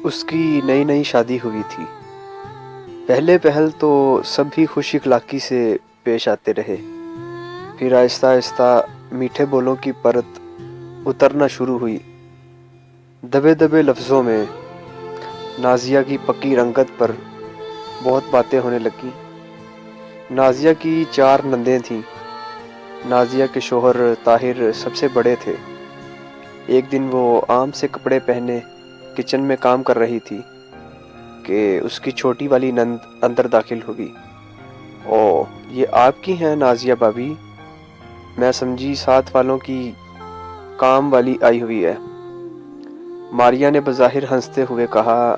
اس کی نئی نئی شادی ہوئی تھی۔ پہلے پہل تو سب بھی خوش اخلاقی سے پیش آتے رہے، پھر آہستہ آہستہ میٹھے بولوں کی پرت اترنا شروع ہوئی۔ دبے دبے لفظوں میں نازیہ کی پکی رنگت پر بہت باتیں ہونے لگیں۔ نازیہ کی 4 نندیں تھیں۔ نازیہ کے شوہر طاہر سب سے بڑے تھے۔ ایک دن وہ عام سے کپڑے پہنے کچن میں کام کر رہی تھی کہ اس کی چھوٹی والی نند اندر داخل ہوگی۔ اوہ، یہ آپ کی ہیں نازیہ بھابھی؟ میں سمجھی ساتھ والوں کی کام والی آئی ہوئی ہے، ماریا نے بظاہر ہنستے ہوئے کہا،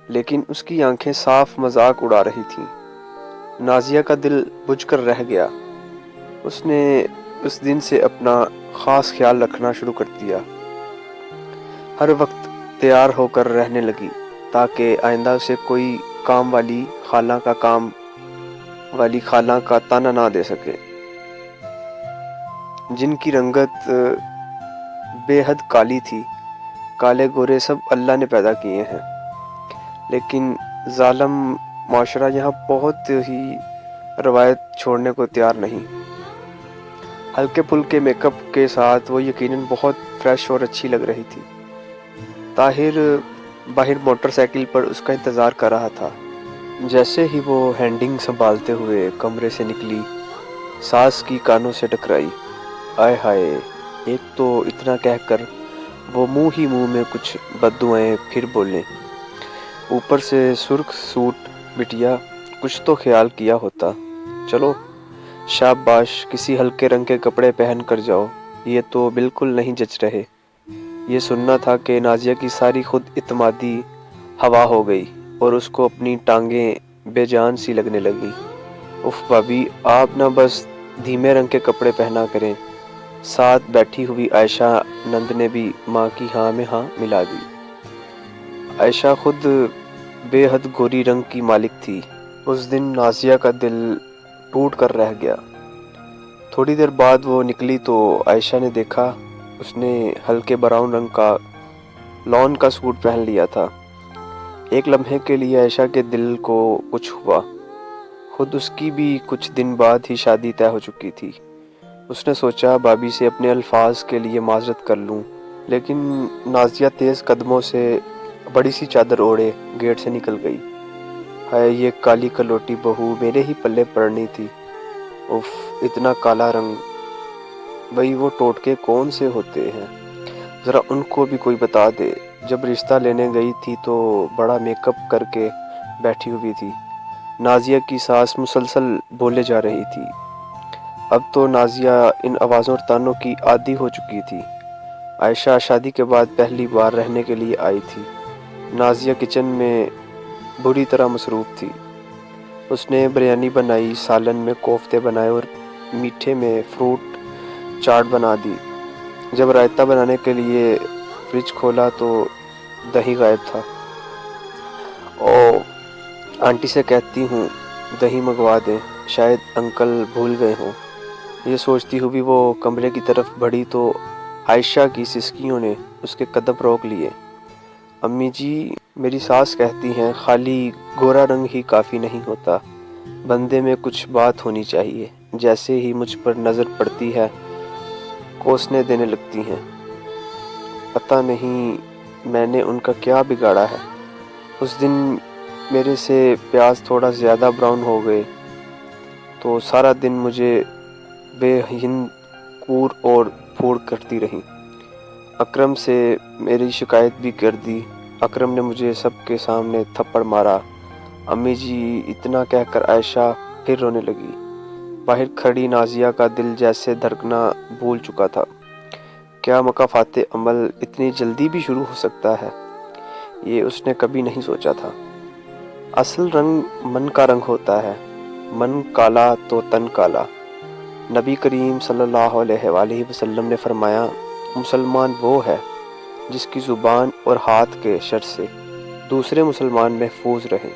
لیکن اس کی آنکھیں صاف مذاق اڑا رہی تھیں۔ نازیہ کا دل بجھ کر رہ گیا۔ اس نے اس دن سے اپنا خاص خیال رکھنا شروع کر دیا۔ ہر وقت تیار ہو کر رہنے لگی تاکہ آئندہ اسے کوئی کام والی خالہ کا طعنہ نہ دے سکے، جن کی رنگت بے حد کالی تھی۔ کالے گورے سب اللہ نے پیدا کیے ہیں، لیکن ظالم معاشرہ یہاں بہت ہی روایت چھوڑنے کو تیار نہیں۔ ہلکے پھلکے میک اپ کے ساتھ وہ یقیناً بہت فریش اور اچھی لگ رہی تھی۔ طاہر باہر موٹر سائیکل پر اس کا انتظار کر رہا تھا۔ جیسے ہی وہ ہینڈنگ سنبھالتے ہوئے کمرے سے نکلی، ساس کی کانوں سے ٹکرائی۔ آئے ہائے! ایک تو اتنا کہہ کر وہ منہ ہی منہ میں کچھ بددعائیں پھر بولیں، اوپر سے سرخ سوٹ۔ بٹیا، کچھ تو خیال کیا ہوتا۔ چلو شاباش، کسی ہلکے رنگ کے کپڑے پہن کر جاؤ، یہ تو بالکل نہیں جچ رہے۔ یہ سننا تھا کہ نازیہ کی ساری خود اعتمادی ہوا ہو گئی اور اس کو اپنی ٹانگیں بے جان سی لگنے لگیں۔ اف بھابھی، آپ نہ بس دھیمے رنگ کے کپڑے پہنا کریں۔ ساتھ بیٹھی ہوئی عائشہ نند نے بھی ماں کی ہاں میں ہاں ملا دی۔ عائشہ خود بے حد گوری رنگ کی مالک تھی۔ اس دن نازیہ کا دل ٹوٹ کر رہ گیا۔ تھوڑی دیر بعد وہ نکلی تو عائشہ نے دیکھا اس نے ہلکے براؤن رنگ کا لون کا سوٹ پہن لیا تھا۔ ایک لمحے کے لیے عائشہ کے دل کو کچھ ہوا۔ خود اس کی بھی کچھ دن بعد ہی شادی طے ہو چکی تھی۔ اس نے سوچا بھابھی سے اپنے الفاظ کے لیے معذرت کر لوں، لیکن نازیہ تیز قدموں سے بڑی سی چادر اوڑھے گیٹ سے نکل گئی۔ ہائے، یہ کالی کلوٹی بہو میرے ہی پلے پڑنی تھی۔ اف، اتنا کالا رنگ! بھئی وہ ٹوٹکے کون سے ہوتے ہیں، ذرا ان کو بھی کوئی بتا دے۔ جب رشتہ لینے گئی تھی تو بڑا میک اپ کر کے بیٹھی ہوئی تھی۔ نازیہ کی ساس مسلسل بولے جا رہی تھی۔ اب تو نازیہ ان آوازوں اور طعنوں کی عادی ہو چکی تھی۔ عائشہ شادی کے بعد پہلی بار رہنے کے لیے آئی تھی۔ نازیہ کچن میں بری طرح مصروف تھی۔ اس نے بریانی بنائی، سالن میں کوفتے بنائے اور میٹھے میں فروٹ چاٹ بنا دی۔ جب رائتہ بنانے کے لیے فریج کھولا تو دہی غائب تھا۔ آنٹی سے کہتی ہوں دہی منگوا دیں، شاید انکل بھول گئے ہوں۔ یہ سوچتی ہوئی وہ کمرے کی طرف بڑھی تو عائشہ کی سسکیوں نے اس کے قدم روک لیے۔ امی جی، میری ساس کہتی ہیں خالی گورا رنگ ہی کافی نہیں ہوتا، بندے میں کچھ بات ہونی چاہیے۔ جیسے ہی مجھ پر نظر پڑتی ہے کوسنے دینے لگتی ہیں۔ پتہ نہیں میں نے ان کا کیا بگاڑا ہے۔ اس دن میرے سے پیاز تھوڑا زیادہ براؤن ہو گئے تو سارا دن مجھے بے ہند کور اور پھوڑ کرتی رہیں۔ اکرم سے میری شکایت بھی کر دی۔ اکرم نے مجھے سب کے سامنے تھپڑ مارا۔ امی جی، اتنا کہہ کر عائشہ پھر رونے لگی۔ باہر کھڑی نازیہ کا دل جیسے دھڑکنا بھول چکا تھا۔ کیا مکافات عمل اتنی جلدی بھی شروع ہو سکتا ہے، یہ اس نے کبھی نہیں سوچا تھا۔ اصل رنگ من کا رنگ ہوتا ہے، من کالا تو تن کالا۔ نبی کریم صلی اللہ علیہ وآلہ وسلم نے فرمایا، مسلمان وہ ہے جس کی زبان اور ہاتھ کے شر سے دوسرے مسلمان محفوظ رہیں۔